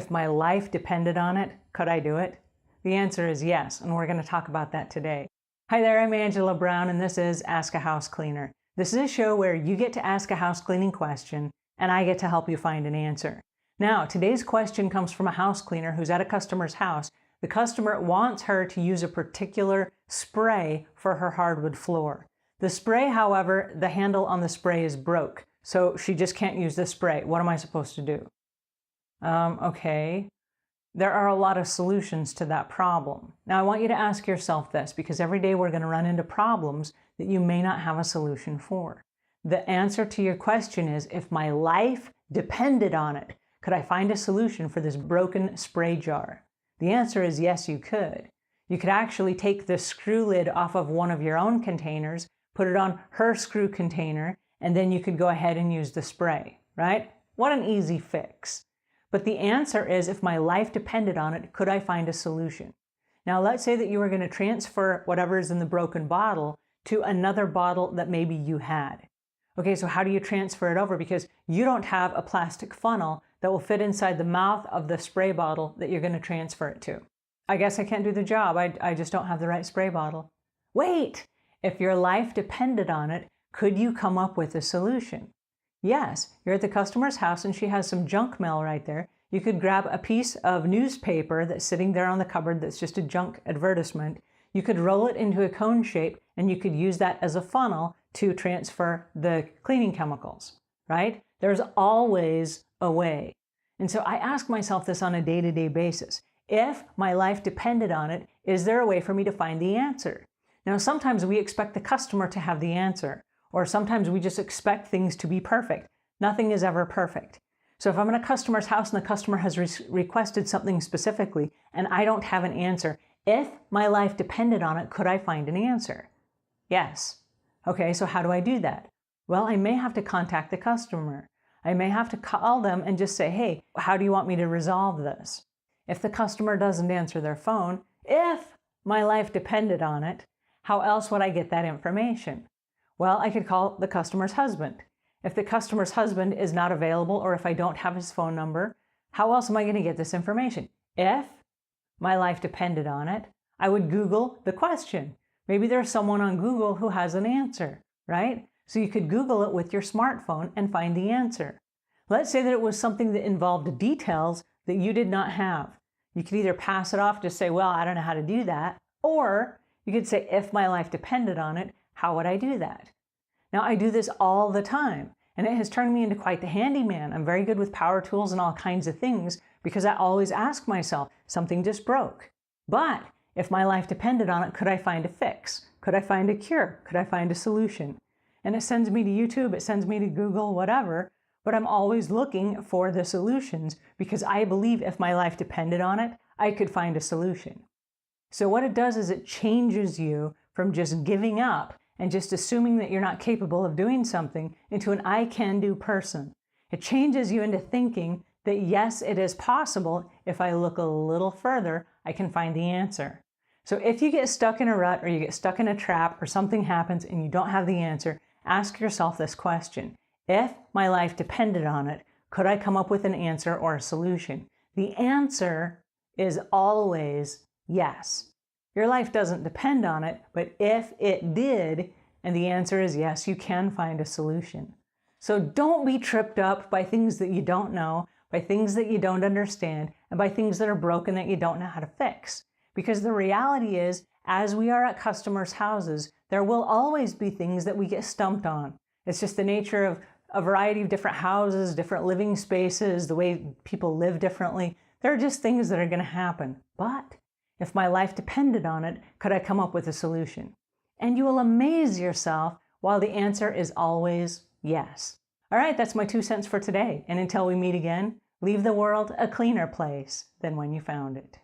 If my life depended on it, could I do it? The answer is yes, and we're going to talk about that today. Hi there, I'm Angela Brown, and this is Ask a House Cleaner. This is a show where you get to ask a house cleaning question, and I get to help you find an answer. Now, today's question comes from a house cleaner who's at a customer's house. The customer wants her to use a particular spray for her hardwood floor. The spray, however, the handle on the spray is broke, so she just can't use the spray. What am I supposed to do? Okay. There are a lot of solutions to that problem. Now, I want you to ask yourself this, because every day we're going to run into problems that you may not have a solution for. The answer to your question is, if my life depended on it, could I find a solution for this broken spray jar? The answer is yes, you could. You could actually take the screw lid off of one of your own containers, put it on her screw container, and then you could go ahead and use the spray, right? What an easy fix. But the answer is, if my life depended on it, could I find a solution? Now, let's say that you were going to transfer whatever's in the broken bottle to another bottle that maybe you had. Okay, so how do you transfer it over? Because you don't have a plastic funnel that will fit inside the mouth of the spray bottle that you're going to transfer it to. I guess I can't do the job. I just don't have the right spray bottle. Wait! If your life depended on it, could you come up with a solution? Yes, you're at the customer's house and she has some junk mail right there. You could grab a piece of newspaper that's sitting there on the cupboard that's just a junk advertisement. You could roll it into a cone shape and you could use that as a funnel to transfer the cleaning chemicals, right? There's always a way. And so I ask myself this on a day-to-day basis. If my life depended on it, is there a way for me to find the answer? Now, sometimes we expect the customer to have the answer. Or sometimes we just expect things to be perfect. Nothing is ever perfect. So if I'm in a customer's house and the customer has requested something specifically and I don't have an answer, if my life depended on it, could I find an answer? Yes. Okay, so how do I do that? Well, I may have to contact the customer. I may have to call them and just say, hey, how do you want me to resolve this? If the customer doesn't answer their phone, if my life depended on it, how else would I get that information? Well, I could call the customer's husband. If the customer's husband is not available, or if I don't have his phone number, how else am I going to get this information? If my life depended on it, I would Google the question. Maybe there's someone on Google who has an answer, right? So you could Google it with your smartphone and find the answer. Let's say that it was something that involved details that you did not have. You could either pass it off to say, well, I don't know how to do that, or you could say, if my life depended on it, how would I do that? Now, I do this all the time, and it has turned me into quite the handyman. I'm very good with power tools and all kinds of things because I always ask myself, something just broke. But if my life depended on it, could I find a fix? Could I find a cure? Could I find a solution? And it sends me to YouTube, it sends me to Google, whatever, but I'm always looking for the solutions because I believe if my life depended on it, I could find a solution. So what it does is it changes you from just giving up and just assuming that you're not capable of doing something into an I can do person. It changes you into thinking that yes, it is possible. If I look a little further, I can find the answer. So if you get stuck in a rut or you get stuck in a trap or something happens and you don't have the answer, ask yourself this question. If my life depended on it, could I come up with an answer or a solution? The answer is always yes. Your life doesn't depend on it, but if it did, and the answer is yes, you can find a solution. So don't be tripped up by things that you don't know, by things that you don't understand, and by things that are broken that you don't know how to fix. Because the reality is, as we are at customers' houses, there will always be things that we get stumped on. It's just the nature of a variety of different houses, different living spaces, the way people live differently. There are just things that are going to happen. But if my life depended on it, could I come up with a solution? And you will amaze yourself while the answer is always yes. All right, that's my 2 cents for today. And until we meet again, leave the world a cleaner place than when you found it.